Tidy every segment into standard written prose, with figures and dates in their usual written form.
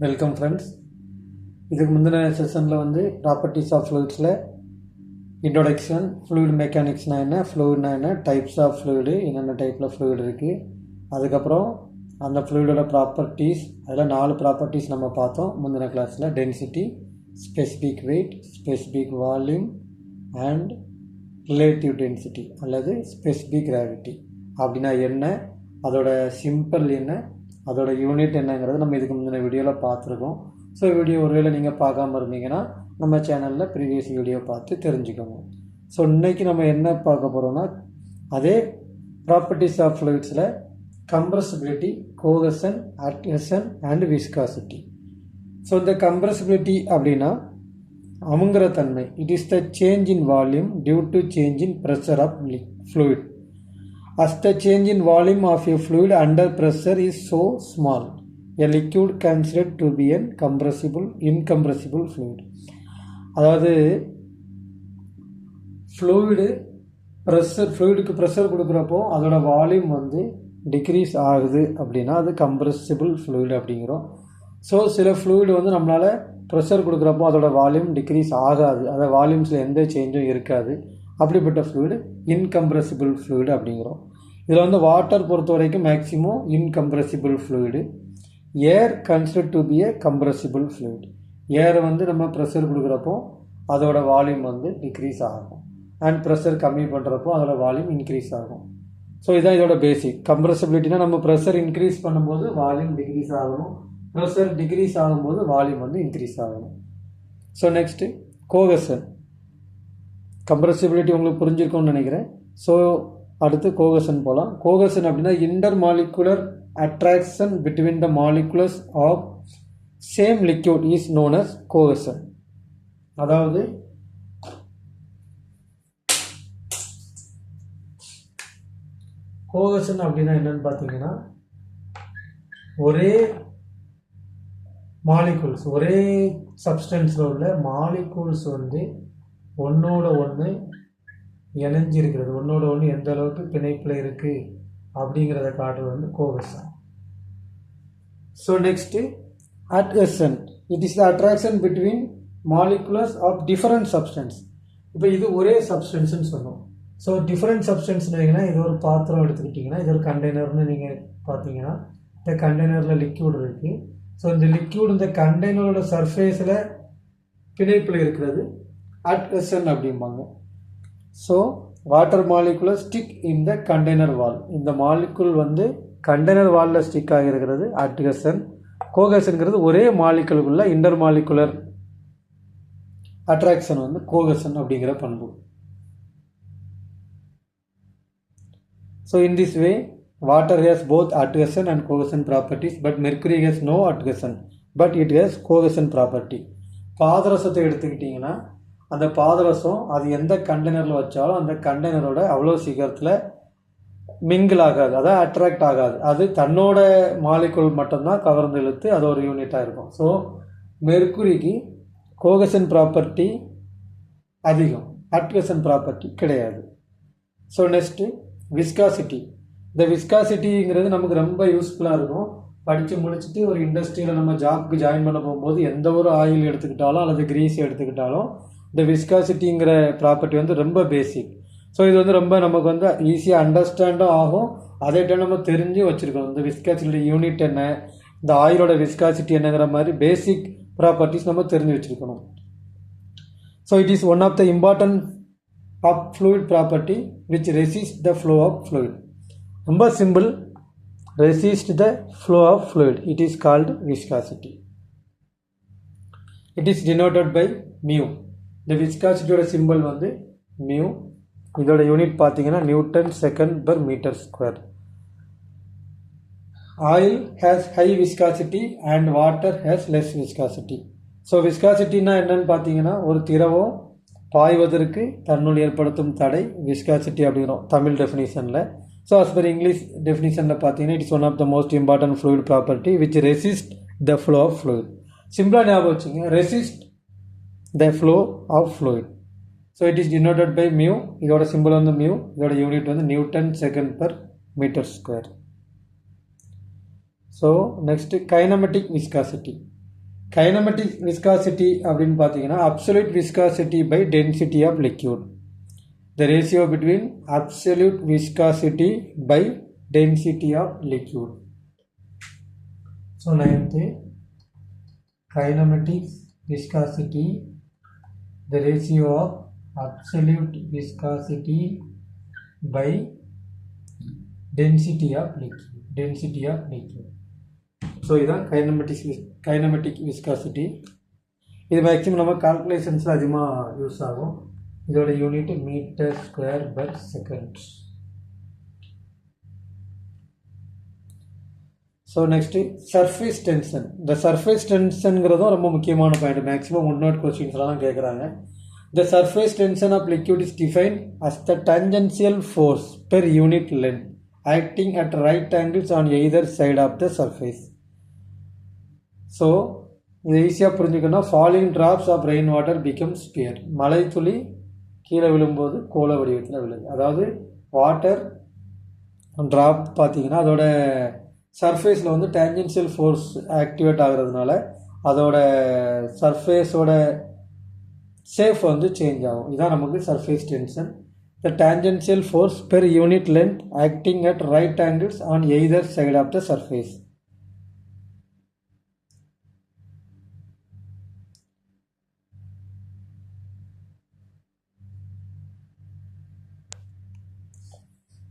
Welcome friends. இதுக்கு முந்தின செஷனில் வந்து ப்ராப்பர்ட்டிஸ் ஆஃப் ஃப்ளூயிட்ஸில் இன்ட்ரோடக்ஷன், ஃப்ளூயிட் மெக்கானிக்ஸ்னால் என்ன, ஃப்ளூயிட்னா என்ன, டைப்ஸ் ஆஃப் ஃப்ளூயிடு, என்னென்ன டைப்பில் ஃப்ளூயிட் இருக்குது, அதுக்கப்புறம் அந்த ஃப்ளூயிடோட ப்ராப்பர்ட்டிஸ், அதில் 4 ப்ராப்பர்ட்டிஸ் நம்ம பார்த்தோம் முந்தின கிளாஸில். Density, specific weight, specific volume and relative density அல்லது ஸ்பெசிஃபிக் கிராவிட்டி. அப்படின்னா என்ன, அதோட சிம்பிள் என்ன, அதோட யூனிட் என்னங்கிறது நம்ம இதுக்கு முந்தின வீடியோவில் பார்த்துருக்கோம். ஸோ வீடியோ ஒருவேளை நீங்கள் பார்க்காம இருந்தீங்கன்னா நம்ம சேனலில் ப்ரீவியஸ் வீடியோ பார்த்து தெரிஞ்சுக்கோங்க. ஸோ இன்றைக்கி நம்ம என்ன பார்க்க போகிறோம்னா, அதே ப்ராப்பர்ட்டிஸ் ஆஃப் ஃப்ளூயிட்ஸில் compressibility, cohesion, adhesion and viscosity. So இந்த கம்ப்ரசிபிலிட்டி அப்படின்னா அமுங்குற தன்மை. It is the change in volume due to change in pressure of fluid. As the change in volume of a fluid under pressure is so small, a liquid considered to be an incompressible fluid. அதாவது ஃப்ளூயிடுக்கு pressure கொடுக்குறப்போ அதோட volume வந்து degrees ஆகுது அப்படின்னா அது compressible fluid அப்படிங்கிறோம். So சில fluid வந்து நம்மளால் ப்ரெஷர் கொடுக்குறப்போ அதோட வால்யூம் டிக்ரீஸ் ஆகாது, அந்த வால்யூம்ஸில் எந்த சேஞ்சும் இருக்காது. அப்படிப்பட்ட ஃப்ளூயிடு இன்கம்ப்ரெசிபிள் ஃப்ளூயிடு அப்படிங்கிறோம். இதில் வந்து வாட்டர் பொறுத்த வரைக்கும் maximum incompressible fluid. Air consider to be a compressible fluid. ஏரை வந்து நம்ம ப்ரெஷர் கொடுக்குறப்போ அதோட வால்யூம் வந்து டிக்ரீஸ் ஆகும், அண்ட் ப்ரெஷர் கம்மி பண்ணுறப்போ அதோட வால்யூம் இன்க்ரீஸ் ஆகும். ஸோ இதான் இதோட பேசிக். கம்ப்ரெசிபிலிட்டினா நம்ம ப்ரெஷர் இன்க்ரீஸ் பண்ணும்போது வால்யூம் டிக்ரீஸ் ஆகணும், ப்ரெஷர் டிக்ரீஸ் ஆகும்போது வால்யூம் வந்து இன்க்ரீஸ் ஆகணும். So next cohesion. கம்ப்ரெசிபிலிட்டி உங்களுக்கு புரிஞ்சிருக்கும்னு நினைக்கிறேன். ஸோ அடுத்து கோஹெஷன் போகலாம். கோஹெஷன் அப்படின்னா intermolecular attraction between the molecules of same liquid is known as cohesion. அதாவது கோஹெஷன் அப்படின்னா என்னன்னு பார்த்தீங்கன்னா, ஒரே மாலிகூல்ஸ், ஒரே சப்ஸ்டன்ஸில் உள்ள மாலிகூல்ஸ் வந்து ஒன்றோட ஒன்று இணைஞ்சிருக்கிறது, ஒன்றோட ஒன்று எந்த அளவுக்கு பிணைப்பில் இருக்குது அப்படிங்கிறத காட்டுறது வந்து cohesion. So next adhesion. It is the attraction between molecules of different substance. இப்போ இது ஒரே சப்ஸ்டன்ஸ்னு சொன்னோம். ஸோ டிஃபரண்ட் சப்ஸ்டன்ஸ்னீங்கன்னா, இது ஒரு பாத்திரம் எடுத்துக்கிட்டிங்கன்னா, இது ஒரு கண்டெய்னர்னு நீங்கள் பார்த்தீங்கன்னா, இந்த கண்டெய்னரில் லிக்யூட் இருக்குது. ஸோ இந்த லிக்யூட் இந்த கண்டெய்னரோட சர்ஃபேஸில் பிணைப்பில் இருக்கிறது அட்ஹெஷன் அப்படிம்பாங்க. So water molecular stick in the container wall. இந்த மாலிகுல் வந்து கண்டெய்னர் வாலில் ஸ்டிக் ஆகிருக்கிறது அட்ஹெஷன். கோஹெஷன்கிறது ஒரே மாலிகுலுக்குள்ள இன்டர் மாலிகுலர் அட்ராக்ஷன் வந்து கோஹெஷன் அப்படிங்கிற பண்பு. So in this way water has both adhesion and cohesion properties, but mercury has no adhesion but it has cohesion property. பாதரசத்தை எடுத்துக்கிட்டிங்கன்னா, அந்த பாதரசம் அது எந்த கண்டெய்னரில் வச்சாலும் அந்த கண்டெய்னரோட அவ்வளோ சீக்கிரத்தில் மிங்கிள் ஆகாது, அதாவது அட்ராக்ட் ஆகாது. அது தன்னோட மாலிகுல் மட்டும்தான் கவர்ந்து இழுத்து அது ஒரு யூனிட்டாக இருக்கும். ஸோ மெர்க்குரிக்கு கோஹெஷன் ப்ராப்பர்ட்டி அதிகம், அட்ஹெஷன் ப்ராப்பர்ட்டி கிடையாது. So next viscosity. இந்த விஸ்காசிட்டிங்கிறது நமக்கு ரொம்ப யூஸ்ஃபுல்லாக இருக்கும். படித்து முடிச்சுட்டு ஒரு இண்டஸ்ட்ரியில் நம்ம ஜாப்க்கு ஜாயின் பண்ண போகும்போது எந்த ஒரு ஆயில் எடுத்துக்கிட்டாலும் அல்லது கிரீஸ் எடுத்துக்கிட்டாலும் இந்த விஸ்காசிட்டிங்கிற ப்ராப்பர்ட்டி வந்து ரொம்ப பேசிக். ஸோ இது வந்து ரொம்ப நமக்கு வந்து ஈஸியாக அண்டர்ஸ்டாண்டும் ஆகும், அதே டைம் நம்ம தெரிஞ்சு வச்சுருக்கணும் இந்த விஸ்காசிட்டி யூனிட் என்ன, இந்த ஆயிலோட விஸ்காசிட்டி என்னங்கிற மாதிரி பேசிக் ப்ராப்பர்ட்டிஸ் நம்ம தெரிஞ்சு வச்சுருக்கணும். So it is one of the important of fluid property which resist the flow of fluid. ரொம்ப simple, resist the flow of fluid. It is called viscosity. It is denoted by mu. The viscosity symbol வந்து mu. இதோட unit பார்த்தீங்கன்னா newton second per metre square. Oil has high viscosity and water has less viscosity. So விஸ்காசிட்டின்னா என்னன்னு பார்த்தீங்கன்னா, ஒரு திரவம் பாய்வதற்கு தன்னுள் ஏற்படுத்தும் தடை விஸ்காசிட்டி அப்படிங்கிறோம் தமிழ் டெஃபினிஷனில். ஸோ as per English definitionல பார்த்தீங்கன்னா, it's one of the most important fluid property which resist the flow of fluid. சிம்பிளாக ஞாபகம் வச்சுங்க, resist the flow of fluid. So it is denoted by mu. இதோட சிம்பிள் வந்து mu, இதோட unit வந்து newton second per metre square. So next, kinematic viscosity. Kinematic viscosity அப்படின்னு பார்த்தீங்கன்னா absolute viscosity by density of liquid. The ratio between absolute viscosity by density of liquid. So 9th kinematic viscosity, the ratio of absolute viscosity by density of liquid. So இதுதான் kinematic viscosity. இது maximum நம்ம கால்குலேஷன்ஸில் அதிகமாக use ஆகும். இதோட unit metre square per second. So next surface tension. இந்த surface டென்ஷனுங்கிறதும் ரொம்ப முக்கியமான பாயிண்ட். மேக்ஸிமம் 1 கொஸ்டின்ஸ்லாம் கேட்குறாங்க. The surface tension of liquid is defined as the tangential force per unit length acting at right angles on either side of the surface. So, இது ஈஸியாக புரிஞ்சுக்கணும். Falling drops of rain water become sphere. மழை துளி கீழே விழும்போது கோள வடிவத்தில் விழுது. அதாவது வாட்டர் ட்ராப் பார்த்தீங்கன்னா அதோட சர்ஃபேஸில் வந்து டேஞ்சென்ஷியல் ஃபோர்ஸ் ஆக்டிவேட் ஆகிறதுனால அதோட சர்ஃபேஸோட ஷேப் வந்து சேஞ்ச் ஆகும். இதுதான் நமக்கு surface tension. The tangential force per unit length acting at right angles on either side of the surface.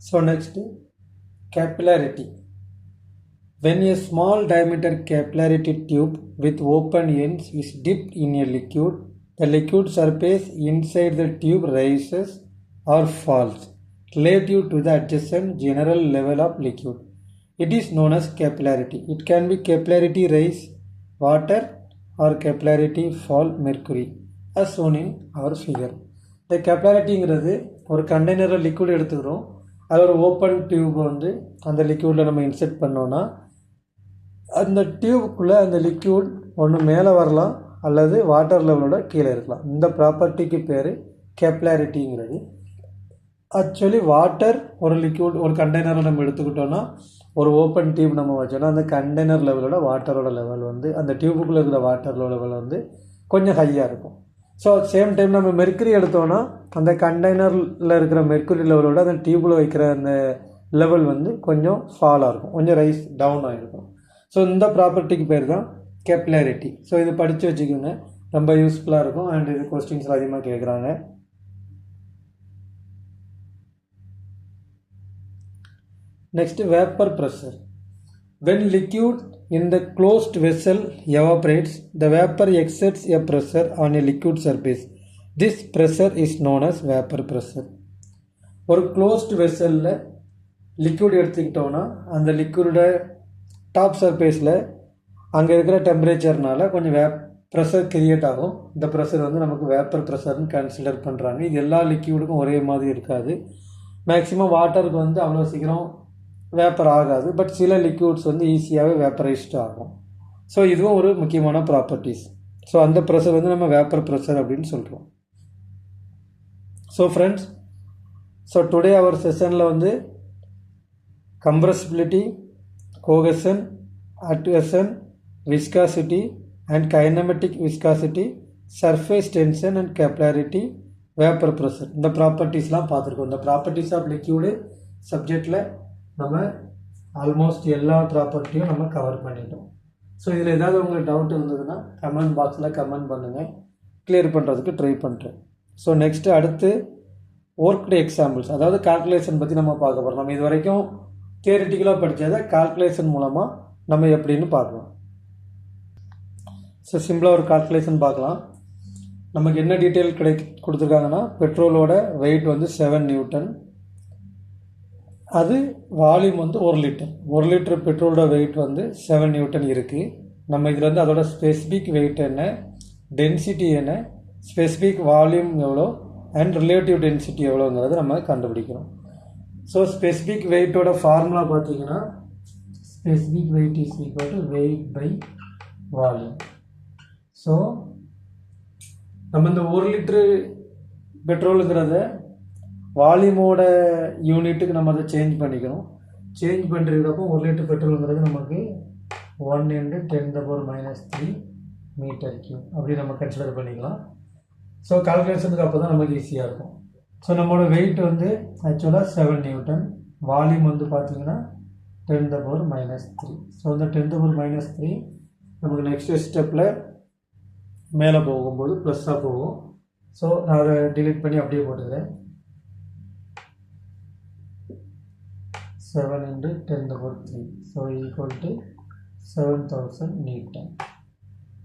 So next, capillarity. When a small diameter capillarity tube with open ends is dipped in a liquid, the liquid surface inside the tube rises or falls relative to the adjacent general level of liquid. It is known as capillarity. It can be capillarity rise water or capillarity fall mercury as shown in our figure. The capillarityங்கிறது ஒரு கண்டெய்னரில் liquid எடுத்துக்கிறோம். அது ஒரு open tube வந்து அந்த லிக்யூடில் நம்ம insert பண்ணோன்னா அந்த டியூபுக்குள்ளே அந்த லிக்யூட் ஒன்று மேலே வரலாம் அல்லது வாட்டர் லெவலோட கீழே இருக்கலாம். இந்த ப்ராப்பர்ட்டிக்கு பேர் கேப்லாரிட்டிங்கிறது. ஆக்சுவலி வாட்டர் ஒரு லிக்யூட் ஒரு கண்டெய்னரை நம்ம எடுத்துக்கிட்டோன்னா ஒரு ஓப்பன் டியூப் நம்ம வச்சோன்னா அந்த கண்டெய்னர் லெவலோட வாட்டரோட லெவல் வந்து அந்த டியூபுக்குள்ளே இருக்கிற வாட்டரோட லெவல் வந்து கொஞ்சம் ஹையாக இருக்கும். ஸோ சேம் டைம் நம்ம மெர்க்குரி எடுத்தோன்னா அந்த கண்டெய்னரில் இருக்கிற மெர்க்குரி லெவலோட அந்த டியூப்பில் வைக்கிற அந்த லெவல் வந்து கொஞ்சம் ஃபாலாக இருக்கும், கொஞ்சம் ரைஸ் டவுன் ஆகிருக்கும். ஸோ இந்த ப்ராப்பர்ட்டிக்கு பேர் தான் கேப்லாரிட்டி. ஸோ இது படித்து வச்சுக்கோங்க, ரொம்ப யூஸ்ஃபுல்லாக இருக்கும். அண்ட் இது கொஸ்டின்ஸ் அதிகமாக கேட்குறாங்க. Next vapour pressure. When liquid in the closed vessel evaporates, the vapor exerts a pressure on a liquid surface. This pressure is known as vapor pressure. ஒரு closed vesselல லிக்விட் எடுத்துக்கிட்டோன்னா அந்த லிக்விடோட டாப் சர்ஃபேஸில் அங்கே இருக்கிற டெம்பரேச்சர்னால கொஞ்சம் ப்ரெஷர் கிரியேட் ஆகும். இந்த pressure வந்து நமக்கு வேப்பர் ப்ரெஷர்னு கன்சிடர் பண்ணுறாங்க. இது எல்லா லிக்விடுக்கும் ஒரே மாதிரி இருக்காது. மேக்ஸிமம் வாட்டருக்கு வந்து அவ்வளோ சீக்கிரம் வேப்பர் ஆகாது. பட் சில லிக்யூட்ஸ் வந்து ஈஸியாகவே வேப்பரைஸ்ட் ஆகும். ஸோ இதுவும் ஒரு முக்கியமான ப்ராப்பர்ட்டிஸ். ஸோ அந்த ப்ரெஷர் வந்து நம்ம வேப்பர் ப்ரெஷர் அப்படின்னு சொல்கிறோம். So friends, so today our செஷனில் வந்து compressibility, cohesion, adhesion, viscosity and kinematic viscosity, surface tension and capillarity, vapour pressure, இந்த ப்ராப்பர்ட்டிஸ்லாம் பார்த்துருக்கோம். இந்த ப்ராப்பர்ட்டிஸ் ஆஃப் லிக்யூடு சப்ஜெக்டில் நம்ம ஆல்மோஸ்ட் எல்லா ப்ராப்பர்ட்டியும் நம்ம கவர் பண்ணிட்டோம். ஸோ இதில் ஏதாவது உங்களுக்கு டவுட் இருந்ததுன்னா கமெண்ட் பாக்ஸில் கமெண்ட் பண்ணுங்கள், கிளியர் பண்ணுறதுக்கு ட்ரை பண்ணுறேன். ஸோ நெக்ஸ்ட்டு அடுத்து ஒர்க்டு எக்ஸாம்பிள்ஸ், அதாவது கால்குலேஷன் பற்றி நம்ம பார்க்க போகிறோம். நம்ம இது வரைக்கும் தியரிட்டிக்கலாக படித்ததை கால்குலேஷன் மூலமாக நம்ம எப்படின்னு பார்க்கலாம். ஸோ சிம்பிளாக ஒரு கால்குலேஷன் பார்க்கலாம். நமக்கு என்ன டீட்டெயில் கொடுத்துருக்காங்கன்னா பெட்ரோலோட வெயிட் வந்து 7 நியூட்டன், அது வால்யூம் வந்து 1 லிட்டர். 1 லிட்டர் பெட்ரோலோட வெயிட் வந்து 7 நியூட்டன் இருக்குது. நம்ம இதில் வந்து அதோட ஸ்பெசிஃபிக் வெயிட் என்ன, டென்சிட்டி என்ன, ஸ்பெசிஃபிக் வால்யூம் எவ்வளோ அண்ட் ரிலேட்டிவ் டென்சிட்டி எவ்வளோங்கிறத நம்ம கண்டுபிடிக்கிறோம். ஸோ ஸ்பெசிஃபிக் வெயிட்டோட ஃபார்முலா பார்த்தீங்கன்னா specific weight is equal to weight by volume. So நம்ம இந்த 1 லிட்டரு பெட்ரோலுங்கிறத வால்யூமோட யூனிட்டுக்கு நம்ம அதை சேஞ்ச் பண்ணிக்கணும். சேஞ்ச் பண்ணுறதுக்கப்போ 1 லிட்டர் பெட்ரோலுங்கிறது நமக்கு 1 × 10⁻³ மீட்டர் கியூப் அப்படி நம்ம கன்சிடர் பண்ணிக்கலாம். ஸோ கால்குலேஷனுக்கு அப்போ தான் நமக்கு ஈஸியாக இருக்கும். ஸோ நம்மளோட வெயிட் வந்து ஆக்சுவலாக 7 நியூட்டன், வால்யூம் வந்து பார்த்திங்கன்னா 10⁻³ ஸோ அந்த 10⁻³ நமக்கு நெக்ஸ்ட் ஸ்டெப்பில் மேலே போகும்போது ப்ளஸ்ஸாக போகும். ஸோ நான் அதை டிலீட் பண்ணி அப்படியே போட்டுக்கிறேன். 7 × 10⁻³ so equal to 7000 newton.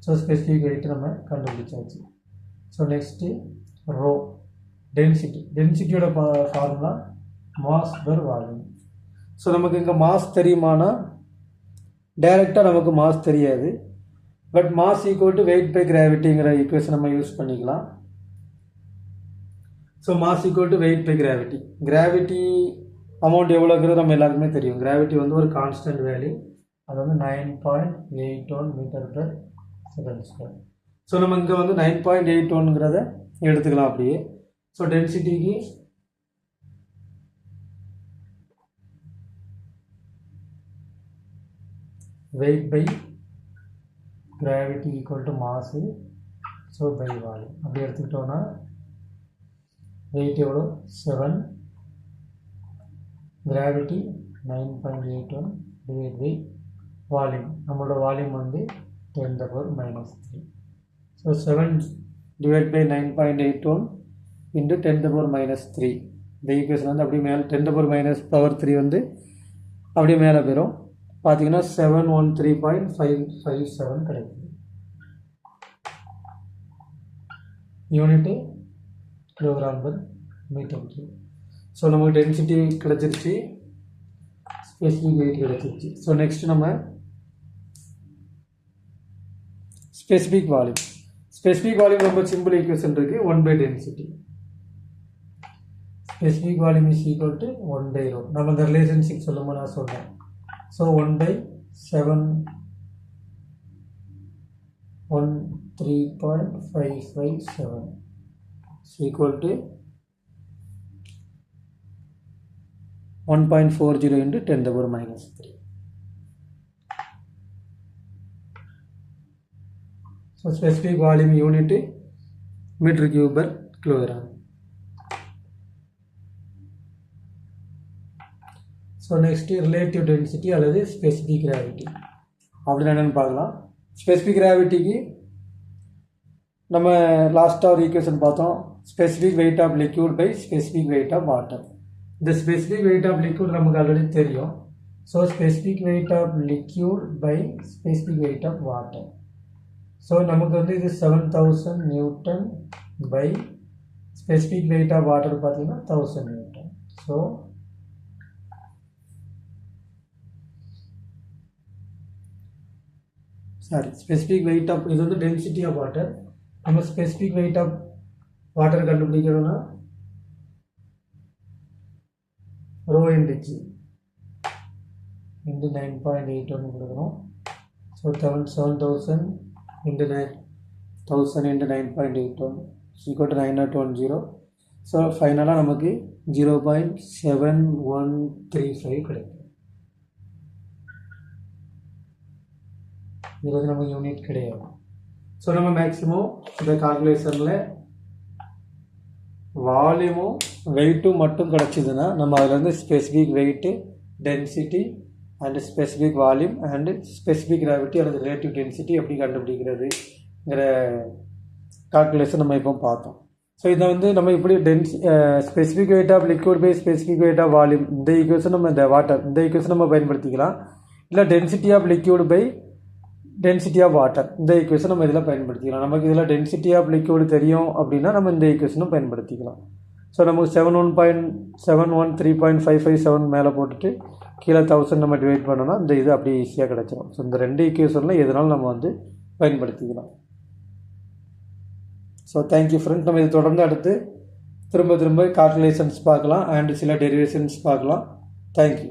So specific weight நம்ம கண்டுபிடிச்சாச்சு. ஸோ நெக்ஸ்ட்டு ரோ டென்சிட்டியோட formula mass per volume. So நமக்கு இங்கே மாஸ் தெரியுமானா டைரெக்டாக நமக்கு மாஸ் தெரியாது. But mass equal to weight by கிராவிட்டிங்கிற ஈக்குவேஷன் நம்ம யூஸ் பண்ணிக்கலாம். So mass equal to weight by gravity. Gravity amount எவ்வளோங்கிறது நம்ம எல்லாருக்குமே தெரியும். கிராவிட்டி வந்து ஒரு கான்ஸ்டன்ட் வேல்யூ, அது வந்து 9.81 m/s². ஸோ நம்ம இங்கே வந்து 9.81ங்கிறத எடுத்துக்கலாம் அப்படியே. ஸோ டென்சிட்டிக்கு weight by gravity equal to mass, so by volume அப்படி எடுத்துக்கிட்டோன்னா வெயிட் எவ்வளோ 7, கிராவிட்டி 9.81 டிவைட் பை வால்யூம். நம்மளோட வால்யூம் வந்து 10⁻³ ஸோ 7 டிவைட் பை 9.81 × 10⁻³ இந்த ஈக்குவேஷன் வந்து அப்படியே மேலே 10⁻³ வந்து அப்படியே மேலே போயிடும். பார்த்தீங்கன்னா 713.557 கிடைக்குது. Unit kg/m³. ஸோ நமக்கு டென்சிட்டி கிடச்சிருச்சு, ஸ்பெசிஃபிக் வெயிட் கிடச்சிருச்சு. ஸோ நெக்ஸ்ட் நம்ம ஸ்பெசிஃபிக் வால்யூம். ஸ்பெசிஃபிக் வால்யூம் ரொம்ப சிம்பிள் ஈக்குவேஷன் இருக்குது. 1/density. Specific volume is equal to 1/ρ. நம்ம இந்த ரிலேஷன்ஷிப் சொல்லும்போது நான் சொன்னேன். So 1/713.557 is equal to 1.40 × 10⁻³. So specific volume unit m³/kg. So next relative density அல்லது specific gravity அப்படின்னா என்னன்னு பார்க்கலாம். ஸ்பெசிஃபிக் கிராவிட்டிக்கு நம்ம லாஸ்ட்டாக ஒரு ஈக்குவேஷன் பார்த்தோம், specific weight of liquid by specific weight of water. இந்த ஸ்பெசிஃபிக் வெயிட் ஆஃப் லிக்யூட் நமக்கு ஆல்ரெடி தெரியும். So specific weight of liquid by specific weight of water. So நமக்கு வந்து இது 7000 newton by specific weight of water பார்த்தீங்கன்னா 1000 newton. So specific weight of இது வந்து density of water. நம்ம ஸ்பெசிஃபிக் வெயிட் ஆஃப் வாட்டர் கண்டுபிடிக்கிறோன்னா ρ × G × 9.81 கொடுக்குறோம். So 7000 × 9.81 equal to 9010. ஸோ ஃபைனலாக நமக்கு 0.7135 கிடைக்கும். இது வந்து நமக்கு யூனிட் கிடையாது. ஸோ நம்ம மேக்ஸிமம் இந்த கால்குலேஷனில் வால்யூமும் வெயிட்டும் மட்டும் கிடச்சிதுன்னா நம்ம அதில் வந்து specific weight, density and specific volume and specific gravity அல்லது ரிலேட்டிவ் டென்சிட்டி எப்படி கண்டுபிடிக்கிறதுங்கிற கால்குலேஷன் நம்ம இப்போ பார்த்தோம். ஸோ இதை வந்து நம்ம இப்படி specific weight of liquid by specific weight of volume இந்த ஈக்குவேஷன் நம்ம இந்த ஈக்குவேஷன் நம்ம பயன்படுத்திக்கலாம். இல்லை density of liquid by density of water இந்த ஈக்குவேஷன் நம்ம இதில் பயன்படுத்திக்கலாம். நமக்கு இதில் டென்சிட்டி ஆஃப் லிக்விட் தெரியும் அப்படின்னா நம்ம இந்த ஈக்குவேஷனும் பயன்படுத்திக்கலாம். ஸோ நமக்கு 71.713.557 மேலே போட்டுட்டு கீழே 1000 நம்ம டிவைட் பண்ணோன்னா இந்த இது அப்படியே ஈஸியாக கிடச்சிடும். ஸோ இந்த ரெண்டு ஈக்குவேஷனில் எதுனாலும் நம்ம வந்து பயன்படுத்திக்கலாம். So thank you friends. நம்ம இது தொடர்ந்து அடுத்து திரும்ப கால்குலேஷன்ஸ் பார்க்கலாம் அண்ட் சில டெரிவேஷன்ஸ் பார்க்கலாம். தேங்க்யூ.